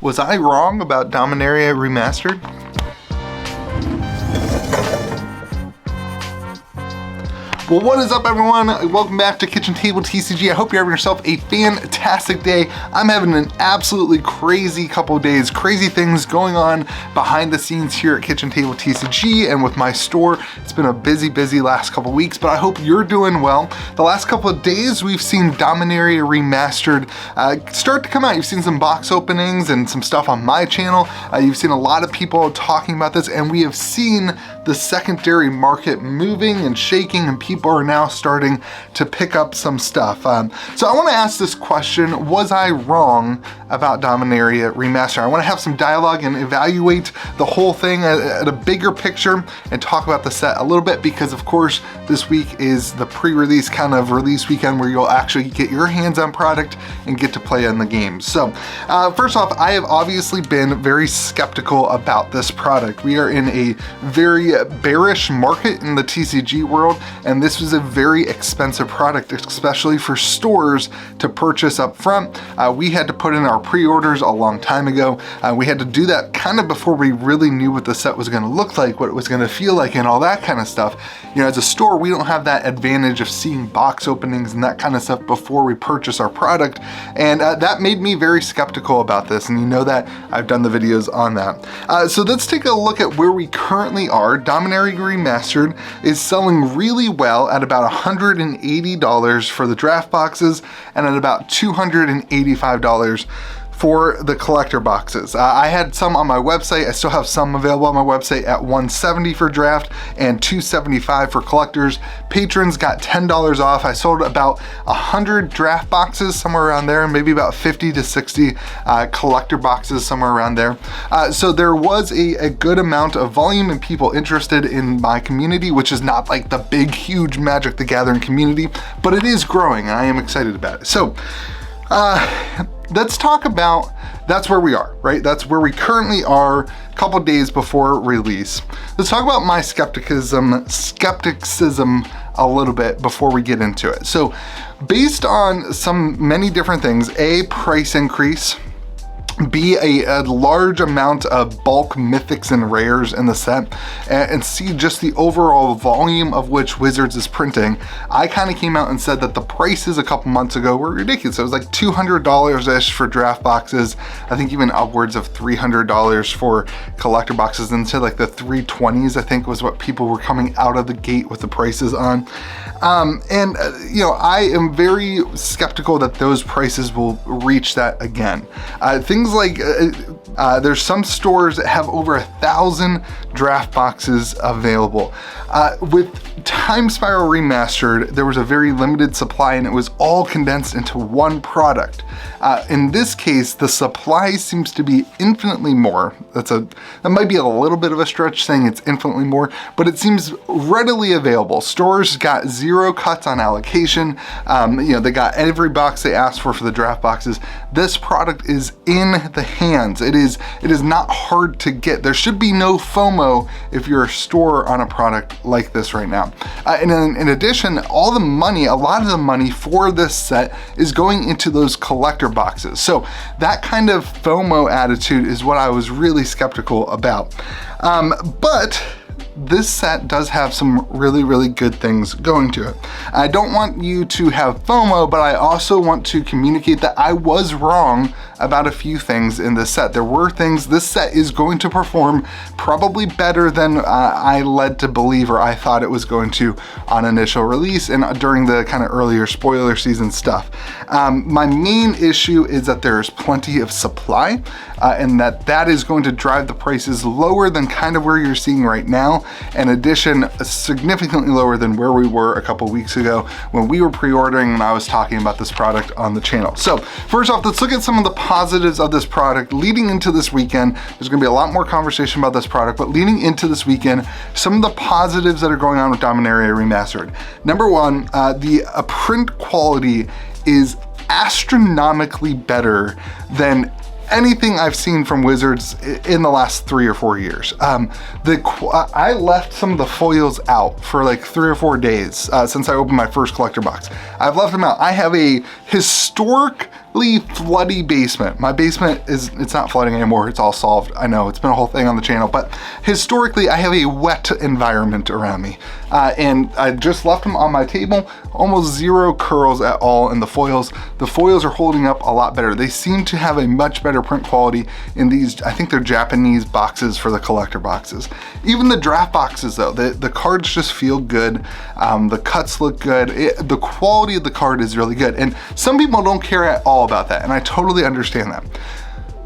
Was I wrong about Dominaria Remastered? Well, what is up, everyone? Welcome back to Kitchen Table TCG. I hope you're having yourself a fantastic day. I'm having an absolutely crazy couple of days, crazy things going on behind the scenes here at Kitchen Table TCG and with my store. It's been a busy last couple of weeks, but I hope you're doing well. The last couple of days, we've seen Dominaria Remastered start to come out. You've seen some box openings and some stuff on my channel. You've seen a lot of people talking about this, and we have seen the secondary market moving and shaking, and people are now starting to pick up some stuff. So I want to ask this question: was I wrong about Dominaria Remastered? I want to have some dialogue and evaluate the whole thing at a bigger picture and talk about the set a little bit, because of course this week is the pre-release kind of release weekend where you'll actually get your hands on product and get to play in the game. So first off, I have obviously been very skeptical about this product. We are in a very bearish market in the TCG world, and this was a very expensive product, especially for stores to purchase up front. We had to put in our pre-orders a long time ago. We had to do that kind of before we really knew what the set was going to look like, what it was going to feel like, and all that kind of stuff. You know, as a store, we don't have that advantage of seeing box openings and that kind of stuff before we purchase our product, and that made me very skeptical about this, and you know that I've done the videos on that. So let's take a look at where we currently are. Dominaria Remastered is selling really well at about $180 for the draft boxes and at about $285 for the collector boxes. I had some on my website. I still have some available on my website at $170 for draft and $275 for collectors. Patrons got $10 off. I sold about 100 draft boxes, somewhere around there, maybe about 50 to 60 collector boxes, somewhere around there. So there was a good amount of volume and people interested in my community, which is not like the big, huge Magic the Gathering community, but it is growing, and I am excited about it. So let's talk about, that's where we are, right? That's where we currently are, a couple days before release. Let's talk about my skepticism a little bit before we get into it. So based on many different things: A, price increase; B, a large amount of bulk mythics and rares in the set; and C, just the overall volume of which Wizards is printing. I kind of came out and said that the prices a couple months ago were ridiculous. It was like $200-ish for draft boxes. I think even upwards of $300 for collector boxes, into like the 320s, I think was what people were coming out of the gate with the prices on. You know, I am very skeptical that those prices will reach that again. Things like there's some stores that have over 1,000 draft boxes available. With Time Spiral Remastered, there was a very limited supply, and it was all condensed into one product. In this case, the supply seems to be infinitely more. That might be a little bit of a stretch saying it's infinitely more, but it seems readily available. Stores got 0 cuts on allocation. You know, they got every box they asked for the draft boxes. This product is in the hands. It is not hard to get. There should be no FOMO if you're a store on a product like this right now. And in addition, a lot of the money for this set is going into those collector boxes. So that kind of FOMO attitude is what I was really skeptical about. But this set does have some really good things going to it. I don't want you to have FOMO, but I also want to communicate that I was wrong about a few things in this set. There were things, this set is going to perform probably better than I led to believe, or I thought it was going to on initial release and during the kind of earlier spoiler season stuff. My main issue is that there's plenty of supply, and that is going to drive the prices lower than kind of where you're seeing right now. In addition, significantly lower than where we were a couple weeks ago when we were pre-ordering and I was talking about this product on the channel. So first off, let's look at some of the positives of this product leading into this weekend. There's gonna be a lot more conversation about this product, but leading into this weekend, some of the positives that are going on with Dominaria Remastered. Number one, the print quality is astronomically better than anything I've seen from Wizards in the last 3 or 4 years. I left some of the foils out for like 3 or 4 days since I opened my first collector box. I've left them out. I have a historic floody basement. My basement it's not flooding anymore, it's all solved. I know, it's been a whole thing on the channel, but historically I have a wet environment around me. And I just left them on my table, almost zero curls at all in the foils. The foils are holding up a lot better. They seem to have a much better print quality in these, I think they're Japanese boxes for the collector boxes. Even the draft boxes though, the cards just feel good. The cuts look good. The quality of the card is really good. And some people don't care at all about that, and I totally understand that.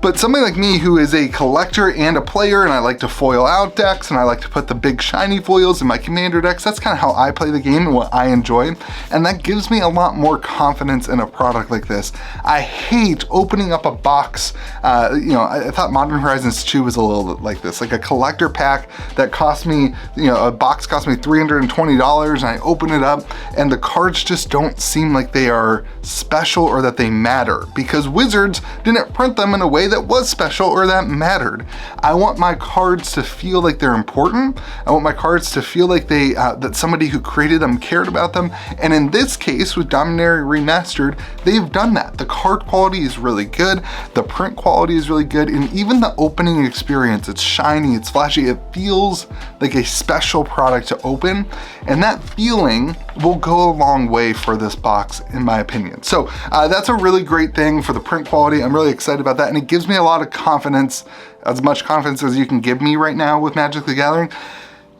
But somebody like me who is a collector and a player, and I like to foil out decks, and I like to put the big shiny foils in my commander decks, that's kind of how I play the game and what I enjoy. And that gives me a lot more confidence in a product like this. I hate opening up a box. You know, I thought Modern Horizons 2 was a little bit like this, like a collector pack that cost me, you know, a box cost me $320, and I open it up and the cards just don't seem like they are special or that they matter, because Wizards didn't print them in a way that was special or that mattered. I want my cards to feel like they're important. I want my cards to feel like they that somebody who created them cared about them. And in this case with Dominaria Remastered, they've done that. The card quality is really good, the print quality is really good, and even the opening experience, it's shiny, it's flashy, it feels like a special product to open, and that feeling will go a long way for this box in my opinion. So that's a really great thing for the print quality. I'm really excited about that, and it gives me a lot of confidence, as much confidence as you can give me right now with Magic the Gathering,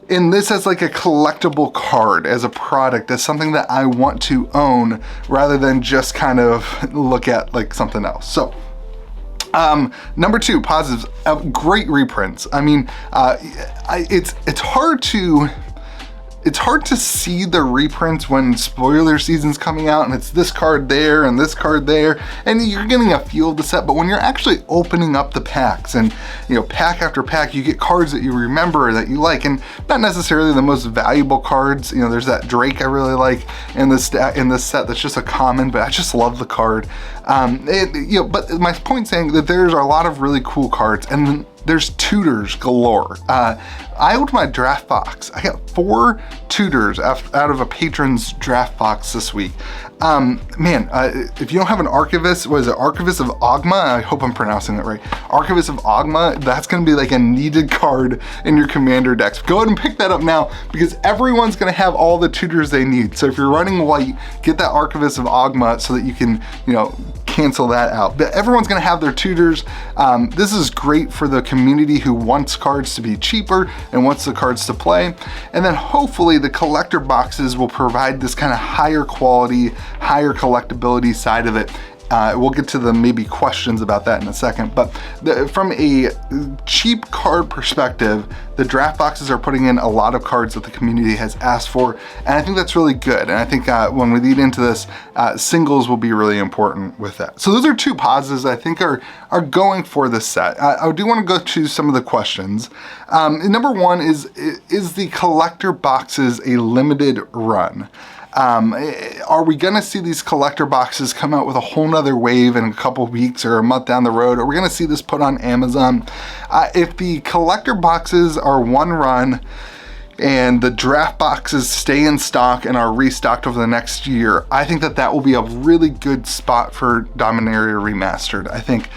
in this as like a collectible card, as a product, as something that I want to own rather than just kind of look at like something else. So number two, positives, great reprints. I mean, it's hard to see the reprints when spoiler season's coming out and it's this card there and this card there, and you're getting a feel of the set. But when you're actually opening up the packs, and you know, pack after pack, you get cards that you remember, that you like, and not necessarily the most valuable cards. You know, there's that Drake I really like in this set that's just a common, but I just love the card. You know, but my point saying that there's a lot of really cool cards, and then there's tutors galore. I opened my draft box. I got 4 tutors out of a patron's draft box this week. Man, if you don't have an Archivist, what is it, Archivist of Ogma? I hope I'm pronouncing that right. Archivist of Ogma, that's gonna be like a needed card in your commander decks. Go ahead and pick that up now, because everyone's gonna have all the tutors they need. So if you're running white, get that Archivist of Ogma so that you can, you know, cancel that out. But everyone's gonna have their tutors. This is great for the community who wants cards to be cheaper and wants the cards to play. And then hopefully the collector boxes will provide this kind of higher quality, higher collectability side of it. We'll get to the maybe questions about that in a second, but from a cheap card perspective, the draft boxes are putting in a lot of cards that the community has asked for, and I think that's really good. And I think when we lead into this, singles will be really important with that. So those are 2 positives I think are going for this set. I do want to go to some of the questions. Number 1 is the collector boxes a limited run? Are we gonna see these collector boxes come out with a whole nother wave in a couple weeks or a month down the road? Are we gonna see this put on Amazon? If the collector boxes are one run and the draft boxes stay in stock and are restocked over the next year, I think that will be a really good spot for Dominaria Remastered. I think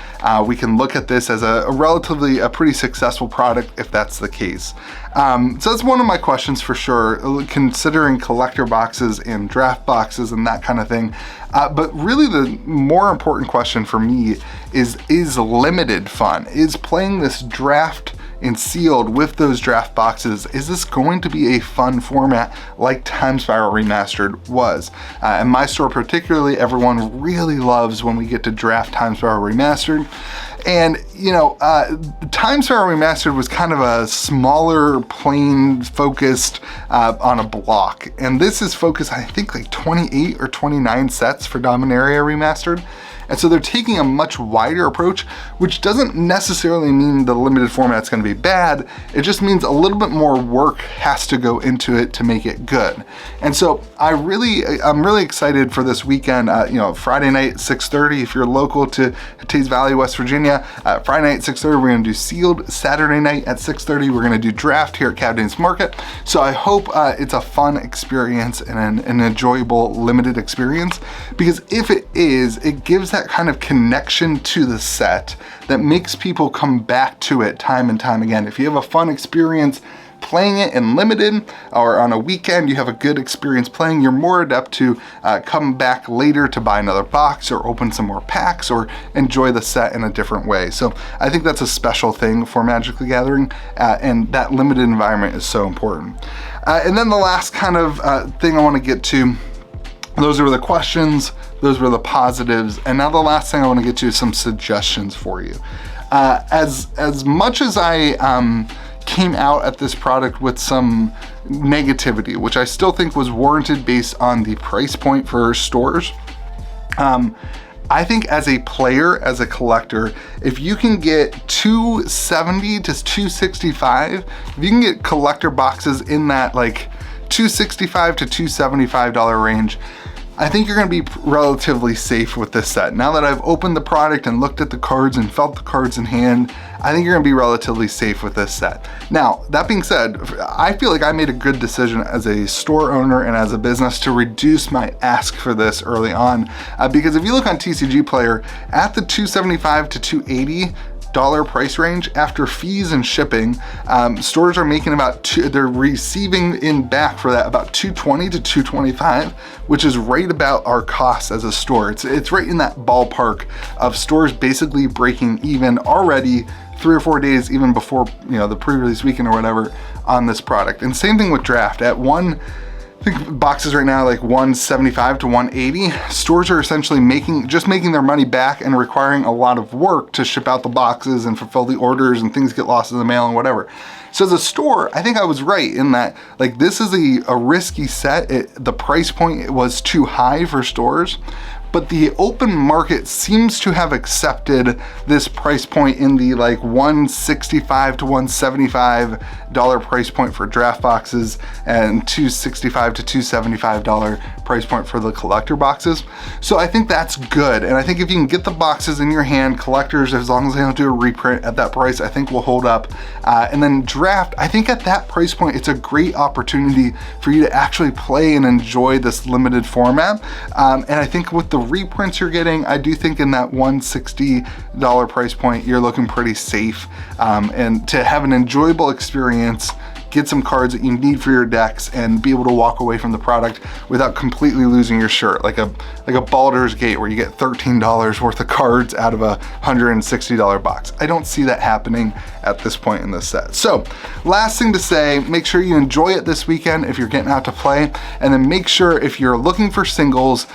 we can look at this as a pretty successful product if that's the case. So that's one of my questions for sure, considering collector boxes and draft boxes and that kind of thing. But really the more important question for me is limited fun? Is playing this draft and sealed with those draft boxes, is this going to be a fun format like Time Spiral Remastered was? In my store particularly, everyone really loves when we get to draft Time Spiral Remastered. And you know, Time Spiral Remastered was kind of a smaller, plain focused on a block. And this is focused, I think, like 28 or 29 sets for Dominaria Remastered. And so they're taking a much wider approach, which doesn't necessarily mean the limited format's gonna be bad. It just means a little bit more work has to go into it to make it good. And so I'm really excited for this weekend. You know, Friday night, 6:30, if you're local to Tays Valley, West Virginia, Friday night, 6:30, we're gonna do sealed. Saturday night at 6:30, we're gonna do draft here at Captain's Market. So I hope it's a fun experience and an enjoyable limited experience, because if it is, it gives that that kind of connection to the set that makes people come back to it time and time again. If you have a fun experience playing it in limited, or on a weekend you have a good experience playing, you're more adept to come back later to buy another box or open some more packs or enjoy the set in a different way. So I think that's a special thing for Magic the Gathering, and that limited environment is so important. And then the last kind of thing I want to get to, those were the questions, those were the positives, and now the last thing I want to get to is some suggestions for you. As much as I came out at this product with some negativity, which I still think was warranted based on the price point for stores, I think as a player, as a collector, if you can get $270 to $265, if you can get collector boxes in that like $265 to $275 range, I think you're gonna be relatively safe with this set. Now that I've opened the product and looked at the cards and felt the cards in hand, I think you're gonna be relatively safe with this set. Now, that being said, I feel like I made a good decision as a store owner and as a business to reduce my ask for this early on, because if you look on TCG Player, at the $275 to $280 price range after fees and shipping, stores are making about they're receiving in back for that about $220 to $225, which is right about our cost as a store. It's right in that ballpark of stores basically breaking even already 3 or 4 days even before, you know, the pre-release weekend or whatever on this product. And same thing with draft. At I think boxes right now like 175 to 180. Stores are essentially making their money back and requiring a lot of work to ship out the boxes and fulfill the orders, and things get lost in the mail and whatever. So as a store, I think I was right in that, like, this is a risky set. The price point was too high for stores, but the open market seems to have accepted this price point in the like $165 to $175 price point for draft boxes and $265 to $275 price point for the collector boxes. So I think that's good. And I think if you can get the boxes in your hand, collectors, as long as they don't do a reprint at that price, I think will hold up. And then draft, I think at that price point, it's a great opportunity for you to actually play and enjoy this limited format. And I think with the reprints you're getting, I do think in that $160 price point, you're looking pretty safe. And to have an enjoyable experience, get some cards that you need for your decks, and be able to walk away from the product without completely losing your shirt, like a Baldur's Gate where you get $13 worth of cards out of a $160 box. I don't see that happening at this point in this set. So last thing to say, make sure you enjoy it this weekend if you're getting out to play, and then make sure if you're looking for singles,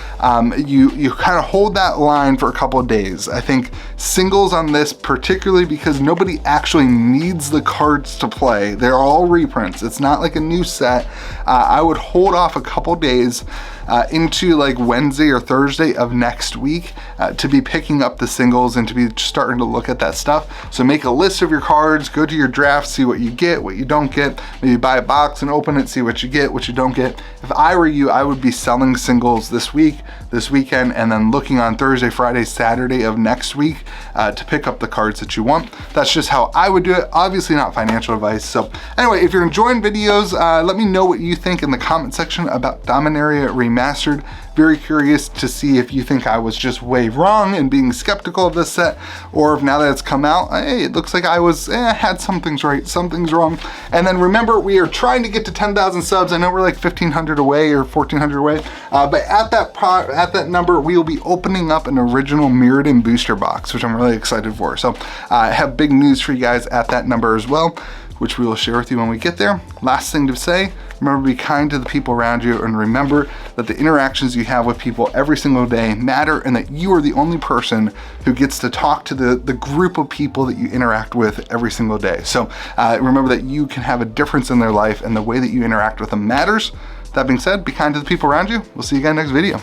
you kind of hold that line for a couple of days. I think singles on this, particularly because nobody actually needs the cards to play, they're all reprints. It's not like a new set. I would hold off a couple days into like Wednesday or Thursday of next week to be picking up the singles and to be starting to look at that stuff. So make a list of your cards, go to your draft, see what you get, what you don't get, maybe buy a box and open it, see what you get, what you don't get. If I were you, I would be selling singles this week, this weekend, and then looking on Thursday, Friday, Saturday of next week to pick up the cards that you want. That's just how I would do it. Obviously not financial advice. So anyway, if you're enjoying videos, let me know what you think in the comment section about Dominaria Remastered. Very curious to see if you think I was just way wrong in being skeptical of this set, or if now that it's come out, hey, it looks like I was had some things right, some things wrong. And then remember, we are trying to get to 10,000 subs. I know we're like 1,500 away or 1,400 away, but at that number, we will be opening up an original Mirrodin booster box, which I'm really excited for. So I have big news for you guys at that number as well, which we will share with you when we get there. Last thing to say, remember to be kind to the people around you, and remember that the interactions you have with people every single day matter, and that you are the only person who gets to talk to the group of people that you interact with every single day. So remember that you can have a difference in their life, and the way that you interact with them matters. That being said, be kind to the people around you. We'll see you guys next video.